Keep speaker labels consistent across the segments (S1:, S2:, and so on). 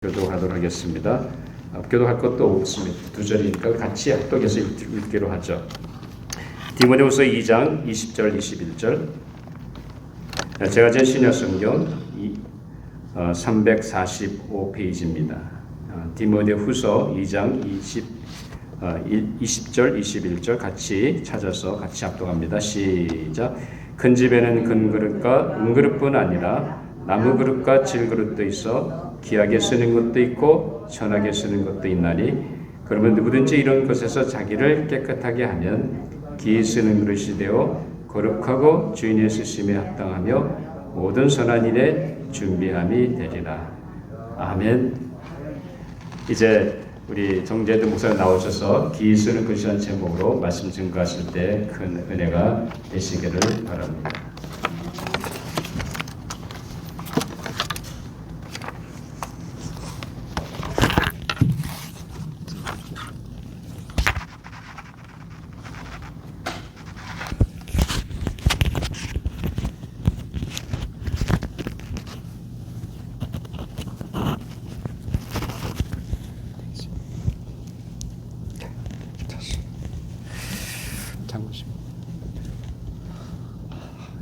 S1: 교도하도록 하겠습니다. 교도할 것도 없습니다. 두 절이니까 같이 합독해서 읽기로 하죠. 디모데후서 2장 20절 21절. 제가 제 신약 성경 345페이지입니다. 디모데후서 2장 20절 21절 같이 찾아서 같이 합독합니다. 시작. 큰 집에는 큰 그릇과 은그릇뿐 아니라 나무 그릇과 질 그릇도 있어 귀하게 쓰는 것도 있고 천하게 쓰는 것도 있나니 그러면 누구든지 이런 것에서 자기를 깨끗하게 하면 기히 쓰는 그릇이 되어 거룩하고 주인의 쓰심에 합당하며 모든 선한 일에 준비함이 되리라. 아멘. 이제 우리 정재도 목사 나오셔서 기히 쓰는 것이라는 제목으로 말씀 증거하실 때 큰 은혜가 되시기를 바랍니다.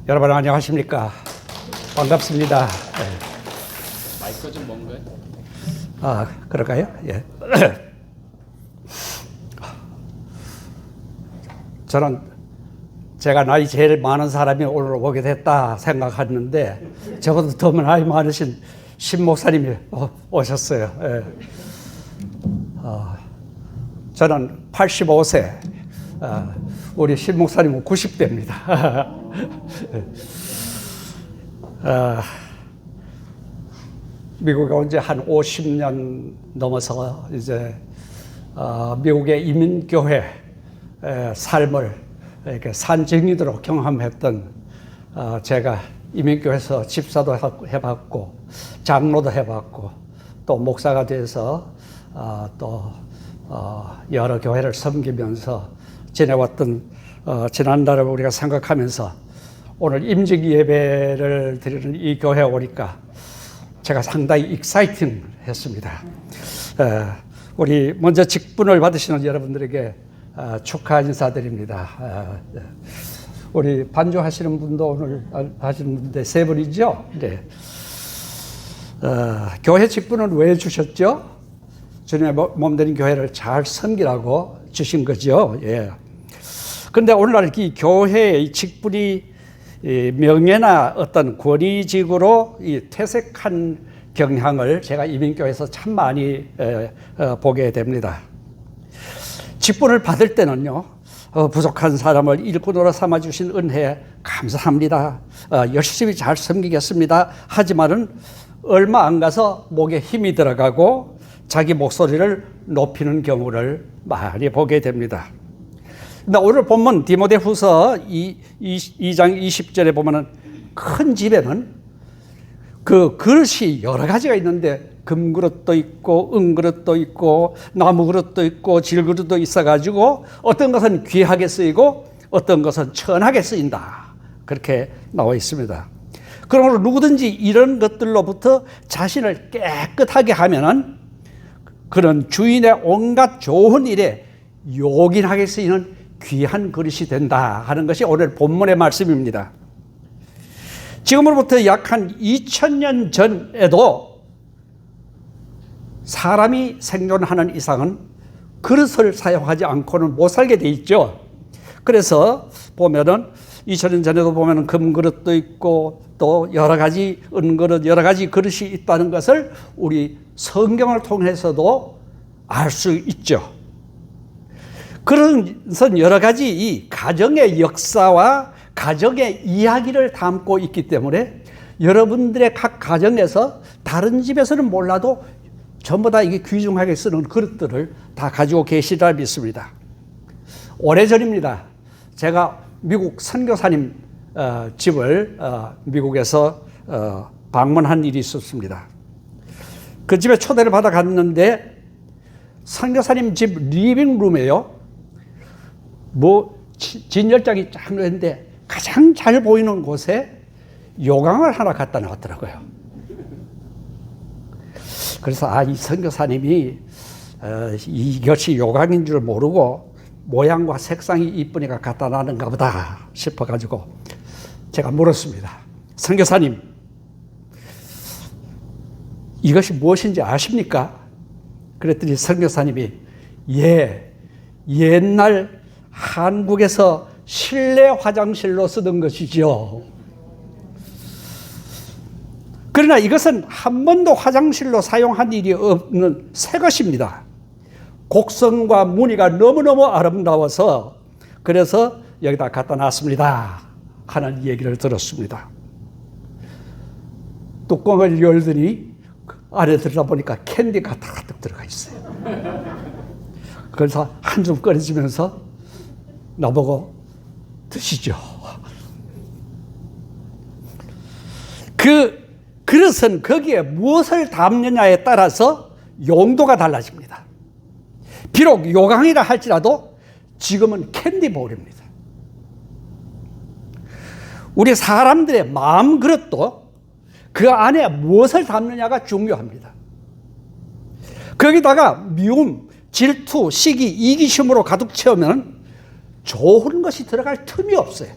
S2: 여러분 안녕하십니까? 반갑습니다.
S1: 마이크 좀 뭔가요?
S2: 그럴까요? 예. 저는 제가 나이 제일 많은 사람이 오늘 오게 됐다 생각했는데 저보다 더 나이 많으신 신 목사님이 오셨어요. 예. 저는 85세, 우리 신 목사님은 90대입니다. 미국에 온 지 한 50년 넘어서 이제 미국의 이민교회 삶을 이렇게 산증이도록 경험했던 제가 이민교회에서 집사도 해봤고 장로도 해봤고 또 목사가 돼서 또 여러 교회를 섬기면서 지내왔던 지난달을 우리가 생각하면서 오늘 임직 예배를 드리는 이 교회에 오니까 제가 상당히 익사이팅 했습니다. 우리 먼저 직분을 받으시는 여러분들에게 축하 인사드립니다. 우리 반주하시는 분도 오늘 하시는데 세 분이죠? 네. 교회 직분은 왜 주셨죠? 주님의 몸되는 교회를 잘 섬기라고 주신 거죠. 예. 그런데 오늘날 이 교회의 직분이 명예나 어떤 권위직으로 퇴색한 경향을 제가 이민교회에서 참 많이 보게 됩니다. 직분을 받을 때는요, 부족한 사람을 일꾼으로 삼아주신 은혜에 감사합니다. 열심히 잘 섬기겠습니다. 하지만은 얼마 안 가서 목에 힘이 들어가고 자기 목소리를 높이는 경우를 많이 보게 됩니다. 근데 오늘 본문 디모데후서 2장 20절에 보면은 큰 집에는 그 그릇이 여러 가지가 있는데 금그릇도 있고 은그릇도 있고 나무 그릇도 있고 질그릇도 있어가지고 어떤 것은 귀하게 쓰이고 어떤 것은 천하게 쓰인다. 그렇게 나와 있습니다. 그러므로 누구든지 이런 것들로부터 자신을 깨끗하게 하면은 그런 주인의 온갖 좋은 일에 요긴하게 쓰이는 귀한 그릇이 된다 하는 것이 오늘 본문의 말씀입니다. 지금으로부터 약 한 2000년 전에도 사람이 생존하는 이상은 그릇을 사용하지 않고는 못 살게 돼 있죠. 그래서 보면은 2000년 전에도 보면은 금그릇도 있고 또 여러 가지 은그릇, 여러 가지 그릇이 있다는 것을 우리 성경을 통해서도 알 수 있죠. 그런 여러 가지 이 가정의 역사와 가정의 이야기를 담고 있기 때문에 여러분들의 각 가정에서 다른 집에서는 몰라도 전부 다 이게 귀중하게 쓰는 그릇들을 다 가지고 계시리라 믿습니다. 오래전입니다. 제가 미국 선교사님 집을 미국에서 방문한 일이 있었습니다. 그 집에 초대를 받아 갔는데 선교사님 집 리빙룸에요. 진열장이 쫙 놓였는데 가장 잘 보이는 곳에 요강을 하나 갖다 놨더라고요. 그래서 이 선교사님이 이것이 요강인 줄 모르고 모양과 색상이 이쁘니까 갖다 놨는가 보다 싶어가지고 제가 물었습니다. 선교사님, 이것이 무엇인지 아십니까? 그랬더니 선교사님이 옛날 한국에서 실내 화장실로 쓰던 것이죠. 그러나 이것은 한 번도 화장실로 사용한 일이 없는 새 것입니다. 곡선과 무늬가 너무너무 아름다워서 그래서 여기다 갖다 놨습니다 하는 얘기를 들었습니다. 뚜껑을 열더니 안에 들어보니까 캔디가 가득 들어가 있어요. 그래서 한숨 꺼내주면서 나보고 드시죠. 그 그릇은 거기에 무엇을 담느냐에 따라서 용도가 달라집니다. 비록 요강이라 할지라도 지금은 캔디볼입니다. 우리 사람들의 마음 그릇도 그 안에 무엇을 담느냐가 중요합니다. 거기다가 미움, 질투, 시기, 이기심으로 가득 채우면 좋은 것이 들어갈 틈이 없어요.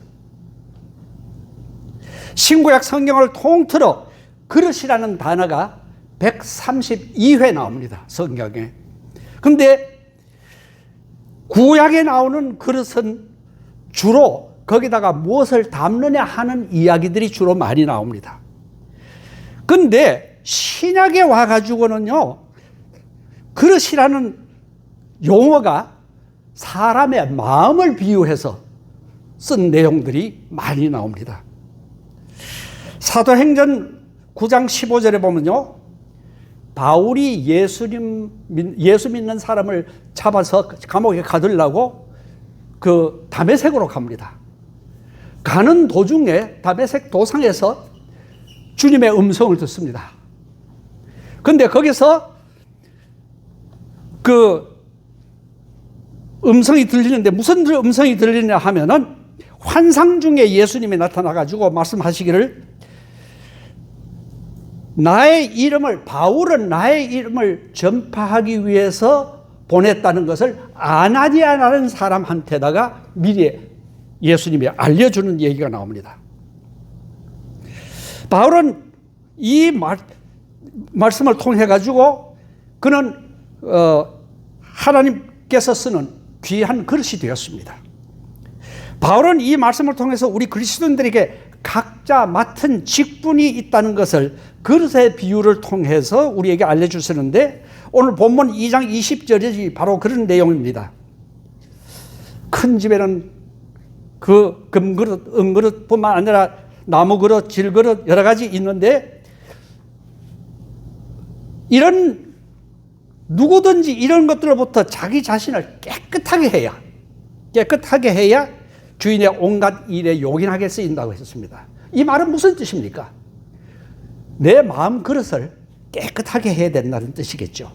S2: 신구약 성경을 통틀어 그릇이라는 단어가 132회 나옵니다. 성경에. 근데 구약에 나오는 그릇은 주로 거기다가 무엇을 담느냐 하는 이야기들이 주로 많이 나옵니다. 근데 신약에 와가지고는요, 그릇이라는 용어가 사람의 마음을 비유해서 쓴 내용들이 많이 나옵니다. 사도행전 9장 15절에 보면요, 바울이 예수 믿는 사람을 잡아서 감옥에 가두려고 그 다메섹으로 갑니다. 가는 도중에 다메섹 도상에서 주님의 음성을 듣습니다. 근데 거기서 그 음성이 들리는데 무슨 음성이 들리냐 하면은 환상 중에 예수님이 나타나가지고 말씀하시기를 바울은 나의 이름을 전파하기 위해서 보냈다는 것을 아나니아라는 사람한테다가 미리 예수님이 알려주는 얘기가 나옵니다. 바울은 이 말씀을 통해 가지고 그는 하나님께서 쓰는 귀한 그릇이 되었습니다. 바울은 이 말씀을 통해서 우리 그리스도인들에게 각자 맡은 직분이 있다는 것을 그릇의 비유를 통해서 우리에게 알려주시는데, 오늘 본문 2장 20절이 바로 그런 내용입니다. 큰 집에는 그 금그릇, 은그릇뿐만 아니라 나무그릇, 질그릇 여러 가지 있는데, 이런 누구든지 이런 것들로부터 자기 자신을 깨끗하게 해야 주인의 온갖 일에 요긴하게 쓰인다고 했습니다. 이 말은 무슨 뜻입니까? 내 마음 그릇을 깨끗하게 해야 된다는 뜻이겠죠.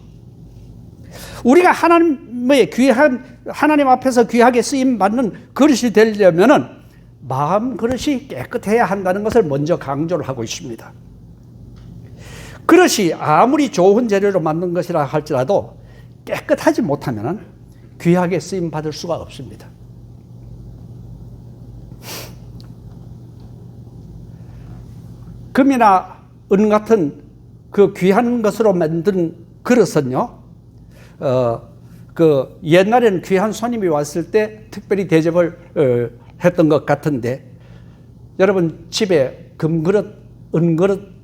S2: 우리가 하나님 앞에서 귀하게 쓰임 받는 그릇이 되려면은 마음 그릇이 깨끗해야 한다는 것을 먼저 강조를 하고 있습니다. 그릇이 아무리 좋은 재료로 만든 것이라 할지라도 깨끗하지 못하면은 귀하게 쓰임 받을 수가 없습니다. 금이나 은 같은 그 귀한 것으로 만든 그릇은요, 그 옛날에는 귀한 손님이 왔을 때 특별히 대접을 했던 것 같은데, 여러분 집에 금그릇, 은그릇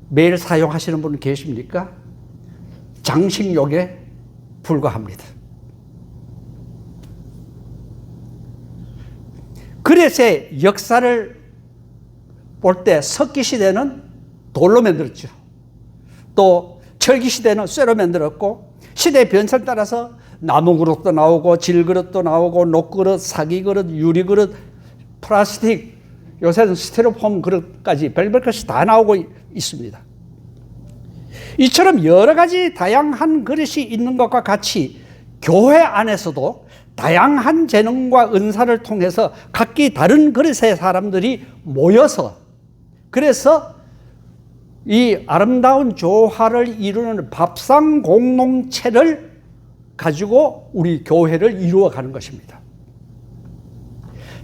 S2: 매일 사용하시는 분 계십니까? 장식용에 불과합니다. 그릇의 역사를 볼 때 석기 시대는 돌로 만들었죠. 또 철기 시대는 쇠로 만들었고, 시대의 변화에 따라서 나무 그릇도 나오고 질그릇도 나오고 녹그릇, 사기그릇, 유리그릇, 플라스틱, 요새는 스티로폼 그릇까지 별별 것이 다 나오고 있습니다. 이처럼 여러 가지 다양한 그릇이 있는 것과 같이 교회 안에서도 다양한 재능과 은사를 통해서 각기 다른 그릇의 사람들이 모여서, 그래서 이 아름다운 조화를 이루는 밥상 공동체를 가지고 우리 교회를 이루어가는 것입니다.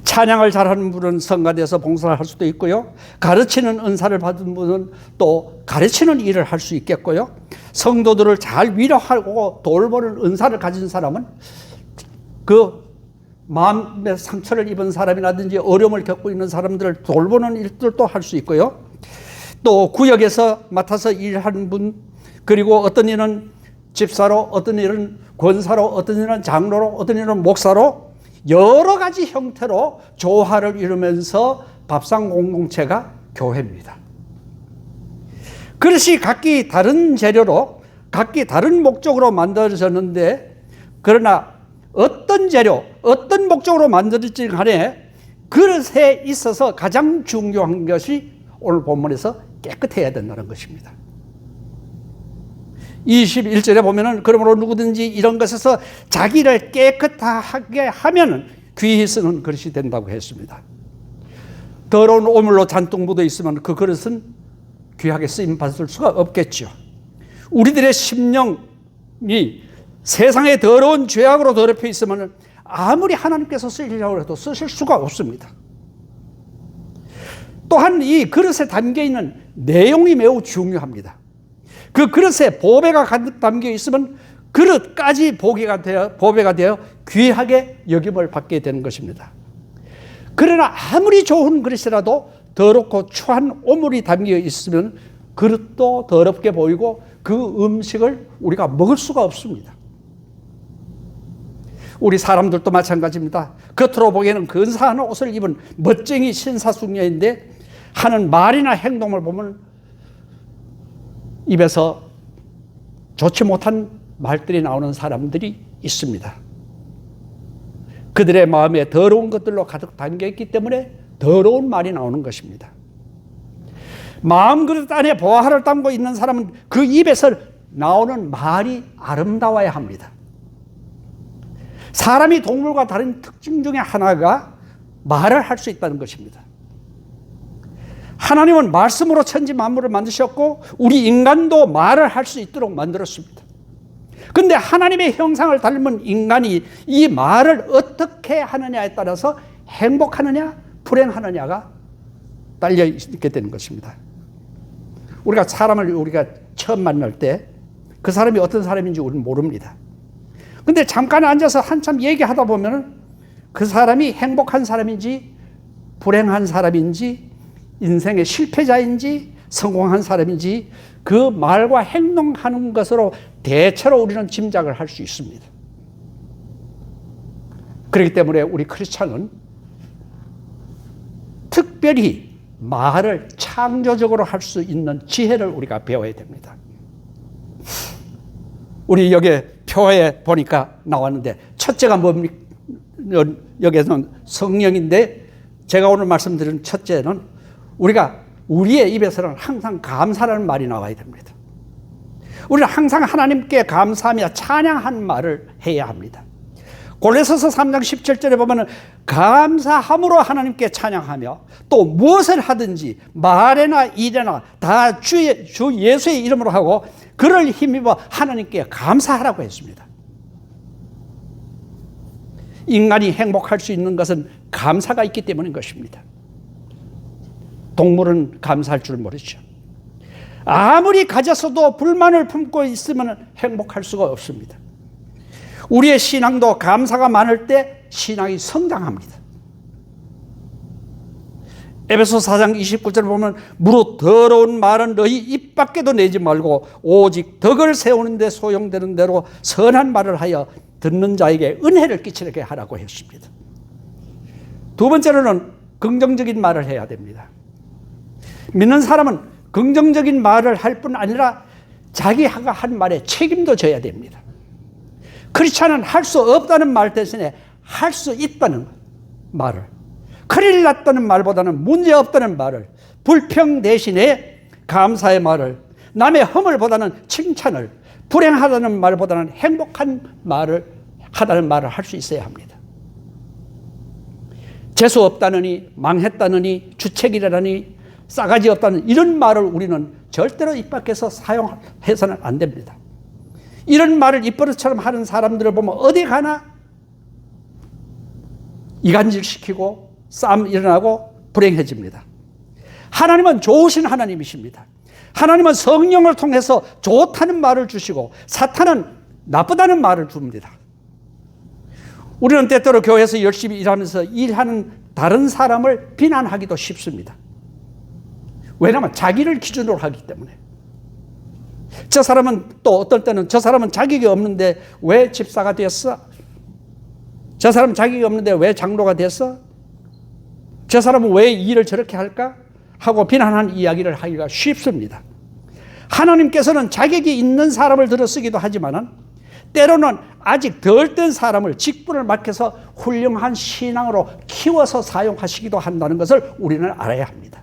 S2: 찬양을 잘하는 분은 성가대에서 봉사를 할 수도 있고요. 가르치는 은사를 받은 분은 또 가르치는 일을 할 수 있겠고요. 성도들을 잘 위로하고 돌보는 은사를 가진 사람은 그 마음의 상처를 입은 사람이라든지 어려움을 겪고 있는 사람들을 돌보는 일들도 할 수 있고요. 또 구역에서 맡아서 일하는 분, 그리고 어떤 일은 집사로, 어떤 일은 권사로, 어떤 일은 장로로, 어떤 일은 목사로 여러 가지 형태로 조화를 이루면서 밥상 공동체가 교회입니다. 그릇이 각기 다른 재료로 각기 다른 목적으로 만들어졌는데, 그러나 어떤 재료, 어떤 목적으로 만들어질지 간에 그릇에 있어서 가장 중요한 것이 오늘 본문에서 깨끗해야 된다는 것입니다. 21절에 보면은 그러므로 누구든지 이런 것에서 자기를 깨끗하게 하면 귀히 쓰는 그릇이 된다고 했습니다. 더러운 오물로 잔뜩 묻어 있으면 그 그릇은 귀하게 쓰임 받을 수가 없겠죠. 우리들의 심령이 세상의 더러운 죄악으로 더럽혀 있으면 아무리 하나님께서 쓰시려고 해도 쓰실 수가 없습니다. 또한 이 그릇에 담겨있는 내용이 매우 중요합니다. 그 그릇에 보배가 가득 담겨 있으면 그릇까지 보배가 되어 귀하게 여김을 받게 되는 것입니다. 그러나 아무리 좋은 그릇이라도 더럽고 추한 오물이 담겨 있으면 그릇도 더럽게 보이고 그 음식을 우리가 먹을 수가 없습니다. 우리 사람들도 마찬가지입니다. 겉으로 보기에는 근사한 옷을 입은 멋쟁이 신사숙녀인데 하는 말이나 행동을 보면 입에서 좋지 못한 말들이 나오는 사람들이 있습니다. 그들의 마음에 더러운 것들로 가득 담겨있기 때문에 더러운 말이 나오는 것입니다. 마음 그릇 안에 보화를 담고 있는 사람은 그 입에서 나오는 말이 아름다워야 합니다. 사람이 동물과 다른 특징 중에 하나가 말을 할 수 있다는 것입니다. 하나님은 말씀으로 천지 만물을 만드셨고 우리 인간도 말을 할 수 있도록 만들었습니다. 그런데 하나님의 형상을 닮은 인간이 이 말을 어떻게 하느냐에 따라서 행복하느냐 불행하느냐가 딸려 있게 되는 것입니다. 우리가 사람을 처음 만날 때 그 사람이 어떤 사람인지 우리는 모릅니다. 근데 잠깐 앉아서 한참 얘기하다 보면 그 사람이 행복한 사람인지 불행한 사람인지 인생의 실패자인지 성공한 사람인지 그 말과 행동하는 것으로 대체로 우리는 짐작을 할 수 있습니다. 그렇기 때문에 우리 크리스찬은 특별히 말을 창조적으로 할 수 있는 지혜를 우리가 배워야 됩니다. 우리 여기 표에 보니까 나왔는데 첫째가 뭡니까? 여기에서는 성령인데 제가 오늘 말씀드린 첫째는 우리의 입에서는 항상 감사라는 말이 나와야 됩니다. 우리는 항상 하나님께 감사하며 찬양한 말을 해야 합니다. 골로새서 3장 17절에 보면 감사함으로 하나님께 찬양하며 또 무엇을 하든지 말에나 일에나 다 주 예수의 이름으로 하고 그를 힘입어 하나님께 감사하라고 했습니다. 인간이 행복할 수 있는 것은 감사가 있기 때문인 것입니다. 동물은 감사할 줄 모르죠. 아무리 가졌어도 불만을 품고 있으면 행복할 수가 없습니다. 우리의 신앙도 감사가 많을 때 신앙이 성장합니다. 에베소 4장 29절을 보면 무릇 더러운 말은 너희 입 밖에도 내지 말고 오직 덕을 세우는 데 소용되는 대로 선한 말을 하여 듣는 자에게 은혜를 끼치게 하라고 했습니다. 두 번째로는 긍정적인 말을 해야 됩니다. 믿는 사람은 긍정적인 말을 할 뿐 아니라 자기가 한 말에 책임도 져야 됩니다. 크리스찬은 할 수 없다는 말 대신에 할 수 있다는 말을, 큰일 났다는 말보다는 문제 없다는 말을, 불평 대신에 감사의 말을, 남의 허물보다는 칭찬을, 불행하다는 말보다는 행복한 말을 하다는 말을 할 수 있어야 합니다. 재수 없다느니, 망했다느니, 주책이라느니, 싸가지 없다는 이런 말을 우리는 절대로 입 밖에서 사용해서는 안 됩니다. 이런 말을 입버릇처럼 하는 사람들을 보면 어디 가나 이간질시키고 싸움 일어나고 불행해집니다. 하나님은 좋으신 하나님이십니다. 하나님은 성령을 통해서 좋다는 말을 주시고 사탄은 나쁘다는 말을 줍니다. 우리는 때때로 교회에서 열심히 일하면서 일하는 다른 사람을 비난하기도 쉽습니다. 왜냐하면 자기를 기준으로 하기 때문에. 저 사람은 또 어떨 때는 저 사람은 자격이 없는데 왜 집사가 됐어? 저 사람은 자격이 없는데 왜 장로가 됐어? 저 사람은 왜 일을 저렇게 할까? 하고 비난하는 이야기를 하기가 쉽습니다. 하나님께서는 자격이 있는 사람을 들어 쓰기도 하지만 때로는 아직 덜 된 사람을 직분을 맡겨서 훌륭한 신앙으로 키워서 사용하시기도 한다는 것을 우리는 알아야 합니다.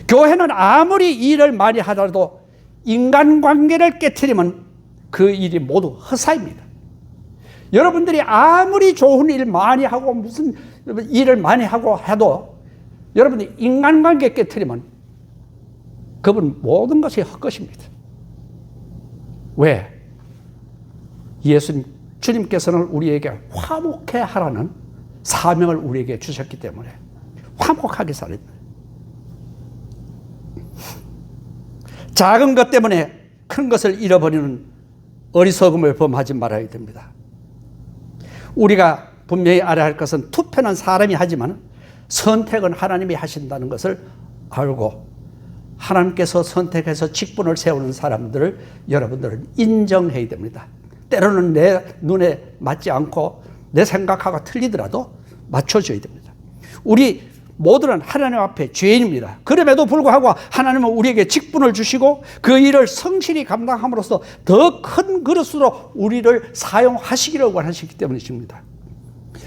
S2: 교회는 아무리 일을 많이 하더라도 인간관계를 깨트리면 그 일이 모두 허사입니다. 여러분들이 아무리 좋은 일 많이 하고 무슨 일을 많이 하고 해도 여러분들이 인간관계 깨트리면 그분 모든 것이 헛것입니다. 왜? 주님께서는 우리에게 화목해 하라는 사명을 우리에게 주셨기 때문에 화목하게 살아야 됩니다. 작은 것 때문에 큰 것을 잃어버리는 어리석음을 범하지 말아야 됩니다. 우리가 분명히 알아야 할 것은 투표는 사람이 하지만 선택은 하나님이 하신다는 것을 알고 하나님께서 선택해서 직분을 세우는 사람들을 여러분들은 인정해야 됩니다. 때로는 내 눈에 맞지 않고 내 생각하고 틀리더라도 맞춰줘야 됩니다. 우리 모두는 하나님 앞에 죄인입니다. 그럼에도 불구하고 하나님은 우리에게 직분을 주시고 그 일을 성실히 감당함으로써 더 큰 그릇으로 우리를 사용하시기를 원하시기 때문이십니다.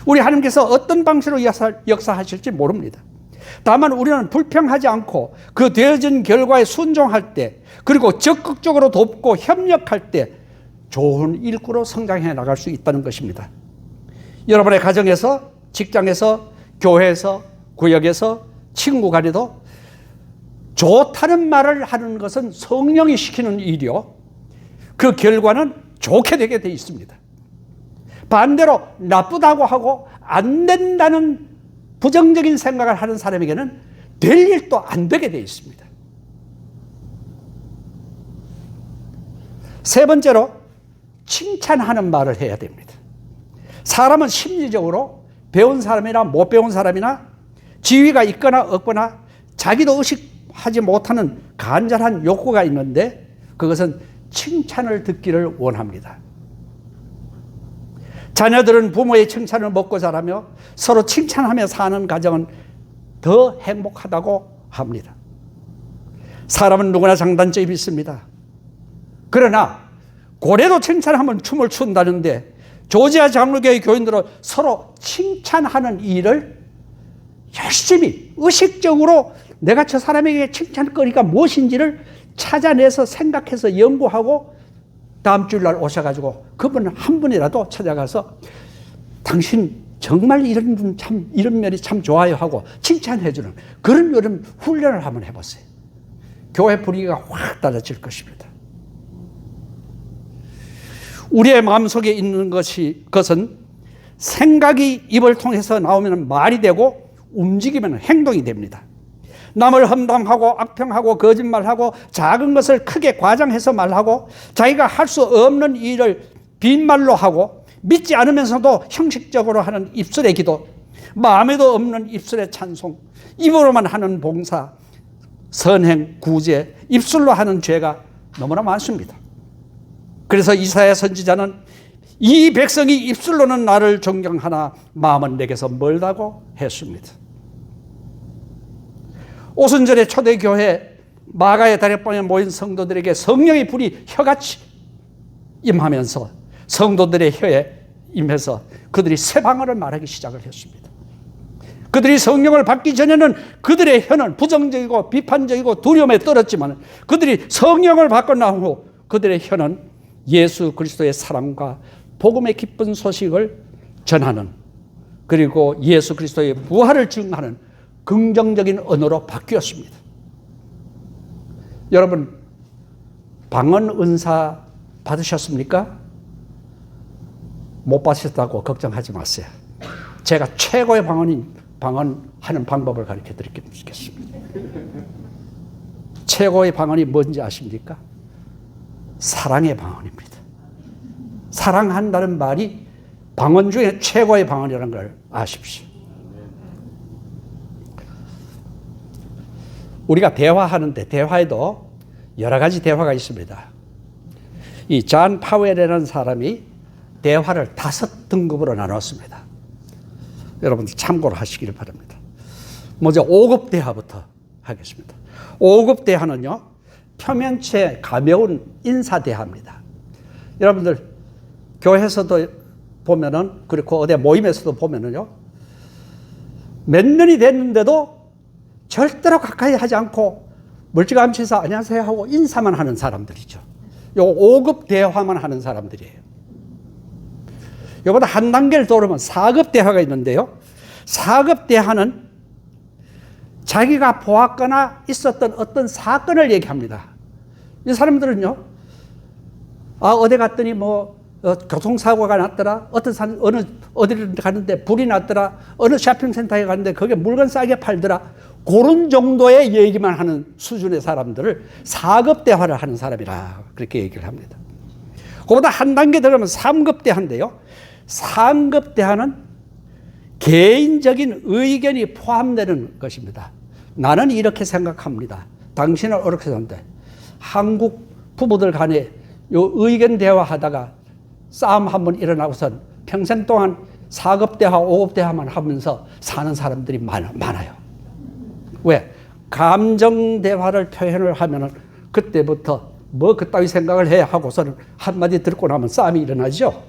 S2: 우리 하나님께서 어떤 방식으로 역사하실지 모릅니다. 다만 우리는 불평하지 않고 그 되어진 결과에 순종할 때 그리고 적극적으로 돕고 협력할 때 좋은 일꾼으로 성장해 나갈 수 있다는 것입니다. 여러분의 가정에서, 직장에서, 교회에서, 구역에서, 친구 간에도 좋다는 말을 하는 것은 성령이 시키는 일이요. 그 결과는 좋게 되게 되어 있습니다. 반대로 나쁘다고 하고 안 된다는 부정적인 생각을 하는 사람에게는 될 일도 안 되게 되어 있습니다. 세 번째로 칭찬하는 말을 해야 됩니다. 사람은 심리적으로 배운 사람이나 못 배운 사람이나 지위가 있거나 없거나 자기도 의식하지 못하는 간절한 욕구가 있는데 그것은 칭찬을 듣기를 원합니다. 자녀들은 부모의 칭찬을 먹고 자라며 서로 칭찬하며 사는 가정은 더 행복하다고 합니다. 사람은 누구나 장단점이 있습니다. 그러나 고래도 칭찬하면 춤을 춘다는데 조지아 장로교회 교인들은 서로 칭찬하는 일을 열심히 의식적으로 내가 저 사람에게 칭찬거리가 무엇인지를 찾아내서 생각해서 연구하고 다음 주일날 오셔가지고 그분 한 분이라도 찾아가서 당신 정말 이런 면이 참 좋아요 하고 칭찬해주는 그런 여름 훈련을 한번 해보세요. 교회 분위기가 확 달라질 것입니다. 우리의 마음속에 있는 것은 생각이 입을 통해서 나오면 말이 되고 움직이면 행동이 됩니다. 남을 험담하고 악평하고 거짓말하고 작은 것을 크게 과장해서 말하고 자기가 할 수 없는 일을 빈말로 하고 믿지 않으면서도 형식적으로 하는 입술의 기도, 마음에도 없는 입술의 찬송, 입으로만 하는 봉사, 선행, 구제, 입술로 하는 죄가 너무나 많습니다. 그래서 이사야 선지자는 이 백성이 입술로는 나를 존경하나 마음은 내게서 멀다고 했습니다. 오순절의 초대교회 마가의 다락방에 모인 성도들에게 성령의 불이 혀같이 임하면서 성도들의 혀에 임해서 그들이 새 방언을 말하기 시작을 했습니다. 그들이 성령을 받기 전에는 그들의 혀는 부정적이고 비판적이고 두려움에 떨었지만 그들이 성령을 받고 난 후 그들의 혀는 예수 그리스도의 사랑과 복음의 기쁜 소식을 전하는 그리고 예수 그리스도의 부활을 증하는 긍정적인 언어로 바뀌었습니다. 여러분, 방언 은사 받으셨습니까? 못 받으셨다고 걱정하지 마세요. 제가 최고의 방언하는 방법을 가르쳐 드리겠습니다. 최고의 방언이 뭔지 아십니까? 사랑의 방언입니다. 사랑한다는 말이 방언 중에 최고의 방언이라는 걸 아십시오. 우리가 대화하는데 대화에도 여러 가지 대화가 있습니다. 이 존 파웰이라는 사람이 대화를 5등급으로 나눴습니다. 여러분들 참고를 하시기를 바랍니다. 먼저 5급 대화부터 하겠습니다. 5급 대화는요, 표면체 가벼운 인사 대화입니다. 여러분들 교회에서도 보면은, 그리고 어디 모임에서도 보면은요, 몇 년이 됐는데도 절대로 가까이 하지 않고 멀찌감치해서 안녕하세요 하고 인사만 하는 사람들이죠. 요 5급 대화만 하는 사람들이에요. 이보다 한 단계를 더 오르면 4급 대화가 있는데요. 4급 대화는 자기가 보았거나 있었던 어떤 사건을 얘기합니다. 이 사람들은요, 어디 갔더니 교통사고가 났더라. 어디를 가는데 불이 났더라. 어느 쇼핑센터에 갔는데 거기에 물건 싸게 팔더라. 그런 정도의 얘기만 하는 수준의 사람들을 4급 대화를 하는 사람이라 그렇게 얘기를 합니다. 그보다 한 단계 들어가면 3급 대화인데요. 3급 대화는 개인적인 의견이 포함되는 것입니다. 나는 이렇게 생각합니다. 당신은 이렇게 생각합니다. 한국 부부들 간에 요 의견 대화하다가 싸움 한번 일어나고선 평생 동안 4급 대화, 5급 대화만 하면서 사는 사람들이 많아요. 왜? 감정 대화를 표현을 하면은 그때부터 그따위 생각을 해야 하고서는 한마디 듣고 나면 싸움이 일어나죠.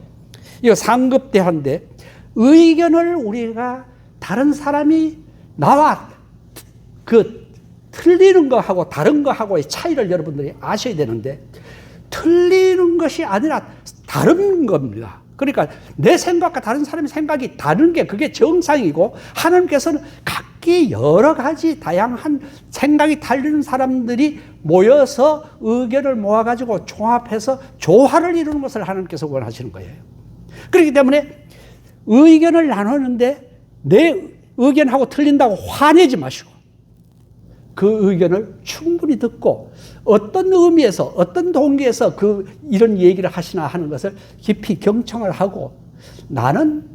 S2: 이거 3급 대화인데, 의견을 우리가 다른 사람이 나와 틀리는 거하고 다른 거하고의 차이를 여러분들이 아셔야 되는데, 틀리는 것이 아니라 다른 겁니다. 그러니까 내 생각과 다른 사람의 생각이 다른 게 그게 정상이고, 하나님께서는 각기 여러 가지 다양한 생각이 달리는 사람들이 모여서 의견을 모아가지고 종합해서 조화를 이루는 것을 하나님께서 원하시는 거예요. 그렇기 때문에 의견을 나누는데 내 의견하고 틀린다고 화내지 마시고, 그 의견을 충분히 듣고 어떤 의미에서 어떤 동기에서 이런 얘기를 하시나 하는 것을 깊이 경청을 하고, 나는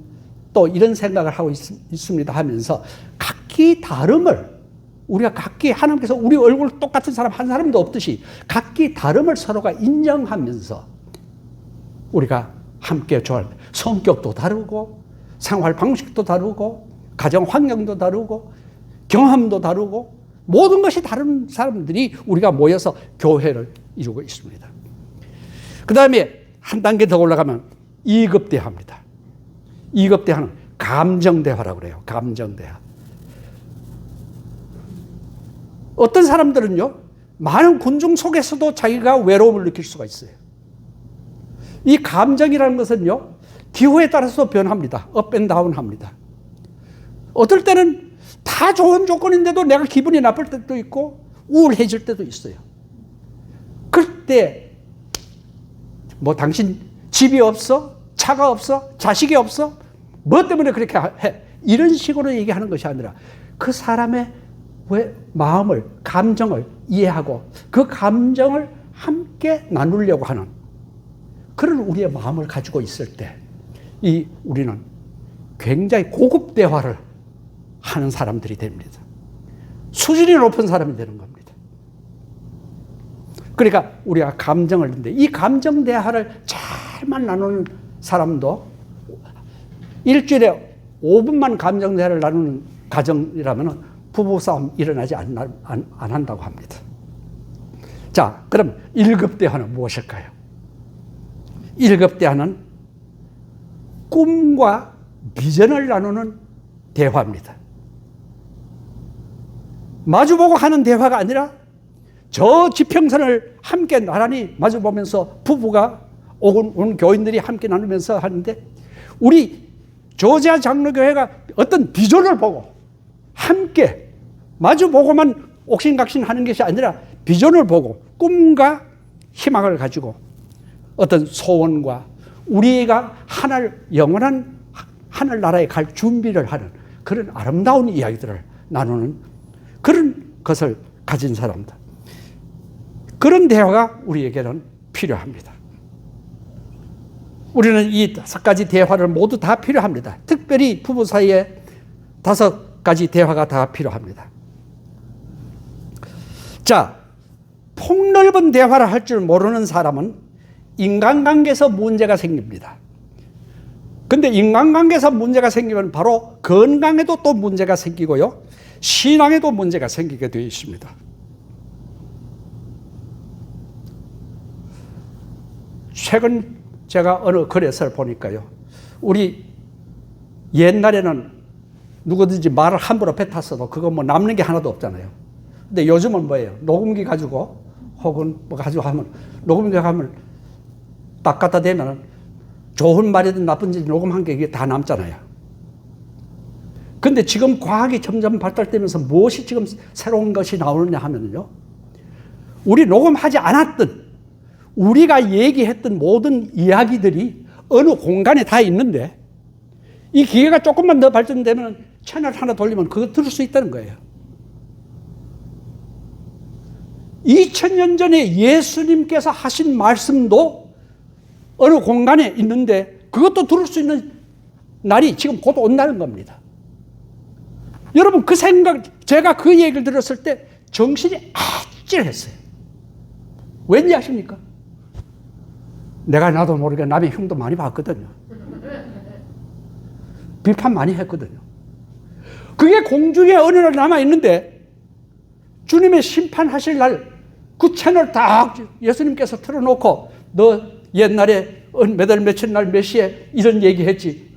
S2: 또 이런 생각을 하고 있습니다 하면서 각기 다름을, 우리가 각기 하나님께서 우리 얼굴 똑같은 사람 한 사람도 없듯이 각기 다름을 서로가 인정하면서 우리가 함께 조화를, 성격도 다르고 생활 방식도 다르고 가정 환경도 다르고 경험도 다르고 모든 것이 다른 사람들이 우리가 모여서 교회를 이루고 있습니다. 그 다음에 한 단계 더 올라가면 2급 대화입니다. 2급 대화는 감정 대화라고 그래요. 감정 대화. 어떤 사람들은요, 많은 군중 속에서도 자기가 외로움을 느낄 수가 있어요. 이 감정이라는 것은요, 기후에 따라서 변합니다. 업 앤 다운 합니다. 어떨 때는 다 좋은 조건인데도 내가 기분이 나쁠 때도 있고 우울해질 때도 있어요. 그때 당신 집이 없어? 차가 없어? 자식이 없어? 뭐 때문에 그렇게 해? 이런 식으로 얘기하는 것이 아니라 그 사람의 마음을, 감정을 이해하고 그 감정을 함께 나누려고 하는 그런 우리의 마음을 가지고 있을 때 우리는 굉장히 고급 대화를 하는 사람들이 됩니다. 수준이 높은 사람이 되는 겁니다. 그러니까 우리가 감정을 듣는데, 이 감정 대화를 잘만 나누는 사람도 일주일에 5분만 감정 대화를 나누는 가정이라면 부부싸움 일어나지 안 한다고 합니다. 자, 그럼 1급 대화는 무엇일까요? 1급 대화는 꿈과 비전을 나누는 대화입니다. 마주보고 하는 대화가 아니라 저 지평선을 함께 나란히 마주보면서 부부가 온 교인들이 함께 나누면서 하는데, 우리 조지아 장로교회가 어떤 비전을 보고 함께 마주보고만 옥신각신 하는 것이 아니라 비전을 보고 꿈과 희망을 가지고 어떤 소원과 우리가 영원한 하늘나라에 갈 준비를 하는 그런 아름다운 이야기들을 나누는 그런 것을 가진 사람들. 그런 대화가 우리에게는 필요합니다. 우리는 이 5가지 대화를 모두 다 필요합니다. 특별히 부부 사이에 5가지 대화가 다 필요합니다. 자, 폭넓은 대화를 할 줄 모르는 사람은 인간관계에서 문제가 생깁니다. 근데 인간관계에서 문제가 생기면 바로 건강에도 또 문제가 생기고요. 신앙에도 문제가 생기게 되어 있습니다. 최근 제가 어느 글에서 보니까요. 우리 옛날에는 누구든지 말을 함부로 뱉었어도 그거 뭐 남는 게 하나도 없잖아요. 근데 요즘은 뭐예요? 녹음기 가지고 혹은 뭐 가지고 하면 녹음기 가면 딱 갖다 대면 좋은 말이든 나쁜지 녹음한 게 이게 다 남잖아요. 근데 지금 과학이 점점 발달되면서 무엇이 지금 새로운 것이 나오느냐 하면요. 우리 녹음하지 않았던 우리가 얘기했던 모든 이야기들이 어느 공간에 다 있는데 이 기계가 조금만 더 발전되면 채널 하나 돌리면 그거 들을 수 있다는 거예요. 2000년 전에 예수님께서 하신 말씀도 어느 공간에 있는데 그것도 들을 수 있는 날이 지금 곧 온다는 겁니다. 여러분 제가 그 얘기를 들었을 때 정신이 아찔했어요. 왠지 아십니까? 내가 나도 모르게 남의 흉도 많이 봤거든요. 비판 많이 했거든요. 그게 공중에 어느 날 남아있는데 주님의 심판하실 날 그 채널 딱 예수님께서 틀어놓고 너 옛날에 몇 월 며칠 날 몇 시에 이런 얘기했지.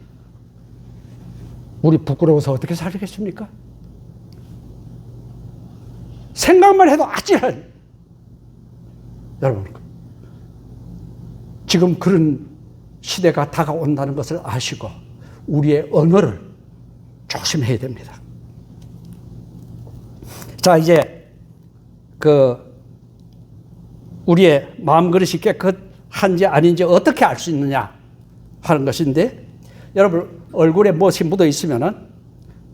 S2: 우리 부끄러워서 어떻게 살겠습니까? 생각만 해도 아찔한. 여러분, 지금 그런 시대가 다가온다는 것을 아시고 우리의 언어를 조심해야 됩니다. 자, 이제 우리의 마음그릇이 깨끗한지 아닌지 어떻게 알 수 있느냐 하는 것인데, 여러분 얼굴에 무엇이 묻어 있으면은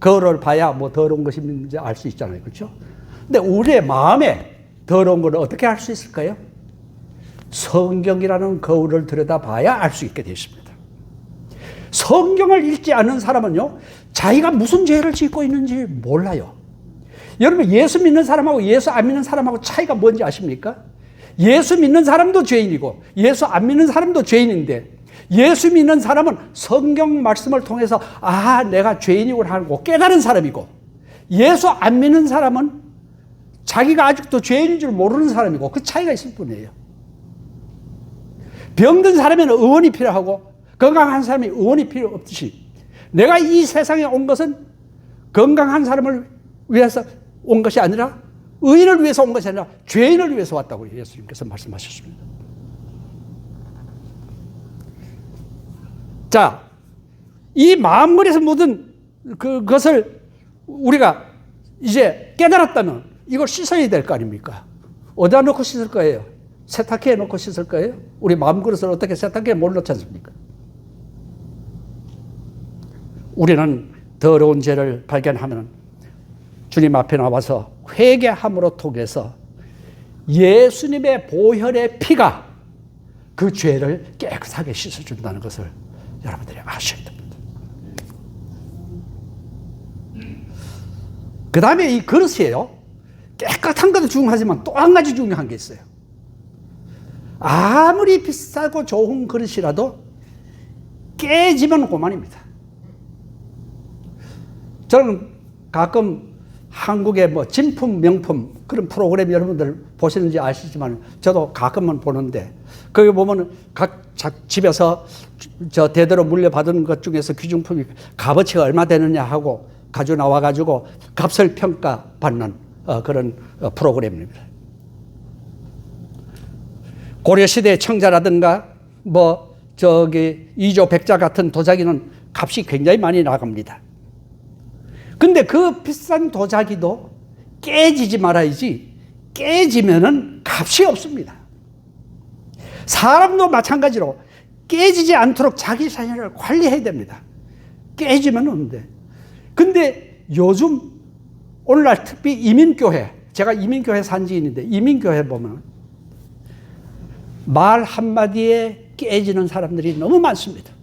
S2: 거울을 봐야 뭐 더러운 것이 있는지 알 수 있잖아요. 그렇죠? 근데 우리의 마음에 더러운 걸 어떻게 알 수 있을까요? 성경이라는 거울을 들여다봐야 알 수 있게 되어 있습니다. 성경을 읽지 않는 사람은요, 자기가 무슨 죄를 짓고 있는지 몰라요. 여러분, 예수 믿는 사람하고 예수 안 믿는 사람하고 차이가 뭔지 아십니까? 예수 믿는 사람도 죄인이고 예수 안 믿는 사람도 죄인인데, 예수 믿는 사람은 성경 말씀을 통해서 내가 죄인이구나 하고 깨달은 사람이고, 예수 안 믿는 사람은 자기가 아직도 죄인인 줄 모르는 사람이고, 그 차이가 있을 뿐이에요. 병든 사람에는 의원이 필요하고 건강한 사람이 의원이 필요 없듯이, 내가 이 세상에 온 것은 건강한 사람을 위해서 온 것이 아니라 의인을 위해서 온 것이 아니라 죄인을 위해서 왔다고 예수님께서 말씀하셨습니다. 자, 이 마음머리에서 묻은 그것을 우리가 이제 깨달았다면 이걸 씻어야 될 거 아닙니까? 어디다 놓고 씻을 거예요? 세탁기에 놓고 씻을 거예요? 우리 마음그릇을 어떻게 세탁기에 못 넣지 않습니까? 우리는 더러운 죄를 발견하면 주님 앞에 나와서 회개함으로 통해서 예수님의 보혈의 피가 그 죄를 깨끗하게 씻어준다는 것을 여러분들이 아셔야 됩니다. 그 다음에 이 그릇이에요. 깨끗한 것도 중요하지만 또 한 가지 중요한 게 있어요. 아무리 비싸고 좋은 그릇이라도 깨지면 그만입니다. 저는 가끔 한국의 뭐 진품, 명품 그런 프로그램 여러분들 보시는지 아시지만 저도 가끔은 보는데, 거기 보면 각 집에서 저 대대로 물려받은 것 중에서 귀중품이 값어치가 얼마 되느냐 하고 가지고 나와가지고 값을 평가받는 그런 프로그램입니다. 고려시대 청자라든가 뭐 이조 백자 같은 도자기는 값이 굉장히 많이 나갑니다. 근데 그 비싼 도자기도 깨지지 말아야지 깨지면은 값이 없습니다. 사람도 마찬가지로 깨지지 않도록 자기 자신을 관리해야 됩니다. 깨지면 안 돼. 근데 요즘 오늘날 특히 이민교회, 제가 이민교회 산지인인데 이민교회 보면 말 한마디에 깨지는 사람들이 너무 많습니다.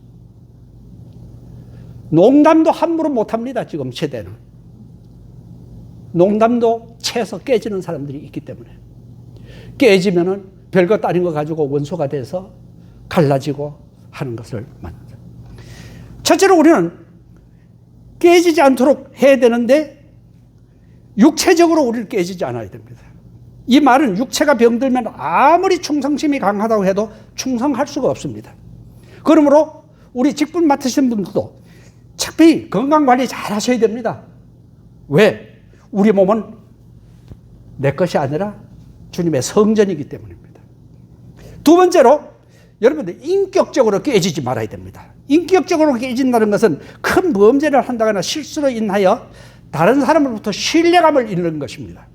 S2: 농담도 함부로 못합니다. 지금 세대는. 농담도 채서 깨지는 사람들이 있기 때문에 깨지면은 별것 아닌 거 가지고 원수가 돼서 갈라지고 하는 것을 만든다. 첫째로 우리는 깨지지 않도록 해야 되는데 육체적으로 우리는 깨지지 않아야 됩니다. 이 말은 육체가 병들면 아무리 충성심이 강하다고 해도 충성할 수가 없습니다. 그러므로 우리 직분 맡으신 분들도 특히 건강관리 잘 하셔야 됩니다. 왜? 우리 몸은 내 것이 아니라 주님의 성전이기 때문입니다. 두 번째로 여러분들 인격적으로 깨지지 말아야 됩니다. 인격적으로 깨진다는 것은 큰 범죄를 한다거나 실수로 인하여 다른 사람으로부터 신뢰감을 잃는 것입니다.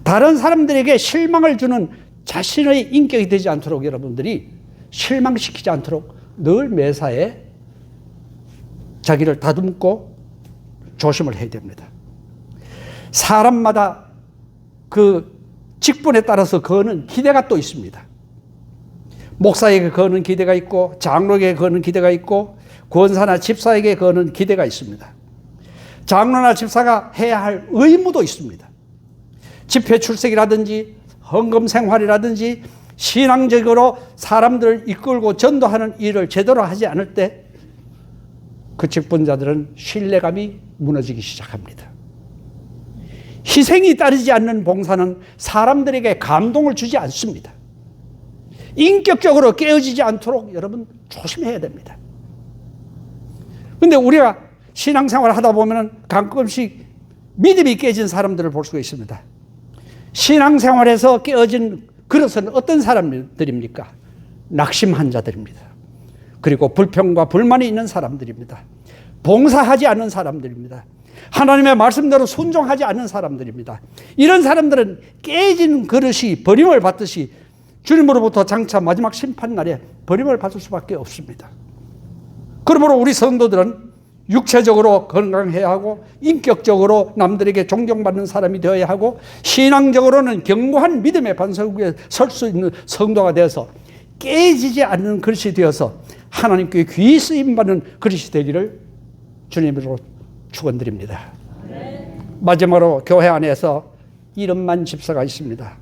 S2: 다른 사람들에게 실망을 주는 자신의 인격이 되지 않도록 여러분들이 실망시키지 않도록 늘 매사에 자기를 다듬고 조심을 해야 됩니다. 사람마다 그 직분에 따라서 거는 기대가 또 있습니다. 목사에게 거는 기대가 있고 장로에게 거는 기대가 있고 권사나 집사에게 거는 기대가 있습니다. 장로나 집사가 해야 할 의무도 있습니다. 집회 출석이라든지 헌금 생활이라든지 신앙적으로 사람들을 이끌고 전도하는 일을 제대로 하지 않을 때 그 직분자들은 신뢰감이 무너지기 시작합니다. 희생이 따르지 않는 봉사는 사람들에게 감동을 주지 않습니다. 인격적으로 깨어지지 않도록 여러분 조심해야 됩니다. 그런데 우리가 신앙생활을 하다 보면 가끔씩 믿음이 깨진 사람들을 볼 수가 있습니다. 신앙생활에서 깨어진 그릇은 어떤 사람들입니까? 낙심한 자들입니다. 그리고 불평과 불만이 있는 사람들입니다. 봉사하지 않는 사람들입니다. 하나님의 말씀대로 순종하지 않는 사람들입니다. 이런 사람들은 깨진 그릇이 버림을 받듯이 주님으로부터 장차 마지막 심판날에 버림을 받을 수밖에 없습니다. 그러므로 우리 성도들은 육체적으로 건강해야 하고 인격적으로 남들에게 존경받는 사람이 되어야 하고 신앙적으로는 견고한 믿음의 반석 위에 설 수 있는 성도가 되어서 깨지지 않는 그릇이 되어서 하나님께 귀히 쓰임받는 그릇이 되기를 주님으로 축원드립니다. 마지막으로 교회 안에서 70만 집사가 있습니다.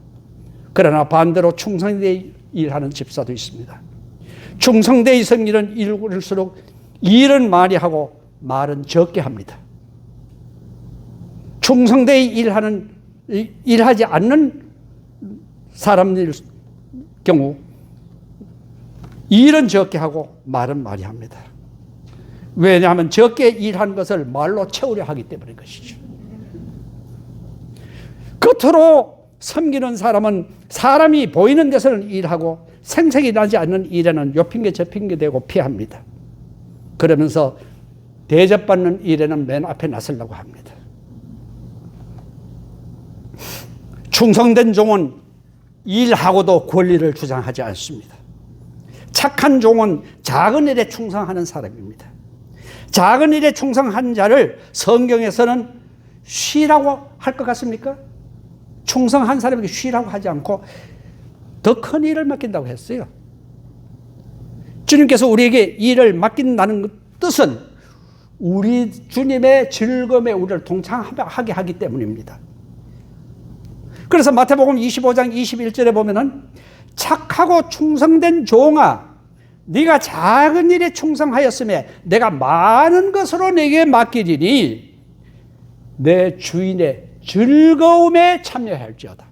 S2: 그러나 반대로 충성되이 일하는 집사도 있습니다. 충성되이 섬기는 일일수록 일은 많이 하고 말은 적게 합니다. 충성되이 일하지 않는 사람일 경우 일은 적게 하고 말은 많이 합니다. 왜냐하면 적게 일한 것을 말로 채우려 하기 때문인 것이죠. 겉으로 섬기는 사람은 사람이 보이는 데서는 일하고 생색이 나지 않는 일에는 요 핑계 저 핑계 대고 피합니다. 그러면서 대접받는 일에는 맨 앞에 나서려고 합니다. 충성된 종은 일하고도 권리를 주장하지 않습니다. 착한 종은 작은 일에 충성하는 사람입니다. 작은 일에 충성한 자를 성경에서는 쉬라고 할 것 같습니까? 충성한 사람에게 쉬라고 하지 않고 더 큰 일을 맡긴다고 했어요. 주님께서 우리에게 일을 맡긴다는 뜻은 우리 주님의 즐거움에 우리를 동참하게 하기 때문입니다. 그래서 마태복음 25장 21절에 보면은 착하고 충성된 종아, 네가 작은 일에 충성하였으며 내가 많은 것으로 내게 맡기리니 내 주인의 즐거움에 참여할지어다.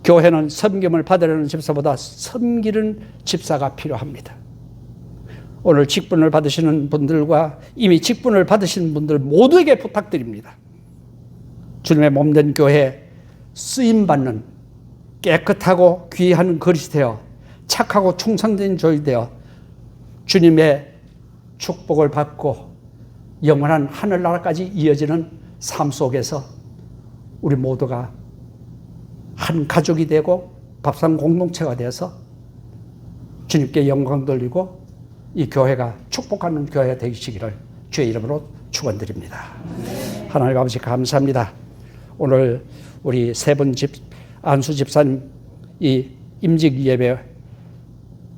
S2: 교회는 섬김을 받으려는 집사보다 섬기는 집사가 필요합니다. 오늘 직분을 받으시는 분들과 이미 직분을 받으신 분들 모두에게 부탁드립니다. 주님의 몸된 교회 쓰임받는 깨끗하고 귀한 그릇이 되어 착하고 충성된 종이 되어 주님의 축복을 받고 영원한 하늘나라까지 이어지는 삶 속에서 우리 모두가 한 가족이 되고 밥상 공동체가 되어서 주님께 영광 돌리고 이 교회가 축복하는 교회가 되시기를 주의 이름으로 축원드립니다. 하나님 아버지 감사합니다. 오늘 우리 세 분 안수 집사님 이 임직 예배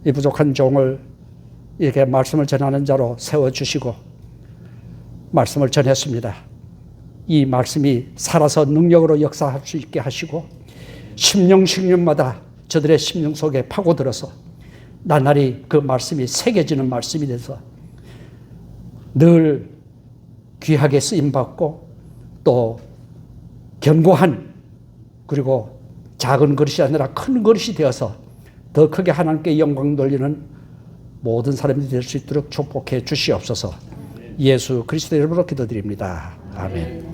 S2: 이 부족한 종을 이렇게 말씀을 전하는 자로 세워주시고 말씀을 전했습니다. 이 말씀이 살아서 능력으로 역사할 수 있게 하시고 심령마다 저들의 심령 속에 파고들어서 나날이 그 말씀이 새겨지는 말씀이 돼서 늘 귀하게 쓰임받고 또 견고한 그리고 작은 그릇이 아니라 큰 그릇이 되어서 더 크게 하나님께 영광 돌리는 모든 사람이 될 수 있도록 축복해 주시옵소서. 예수 그리스도 이름으로 기도드립니다. 아멘.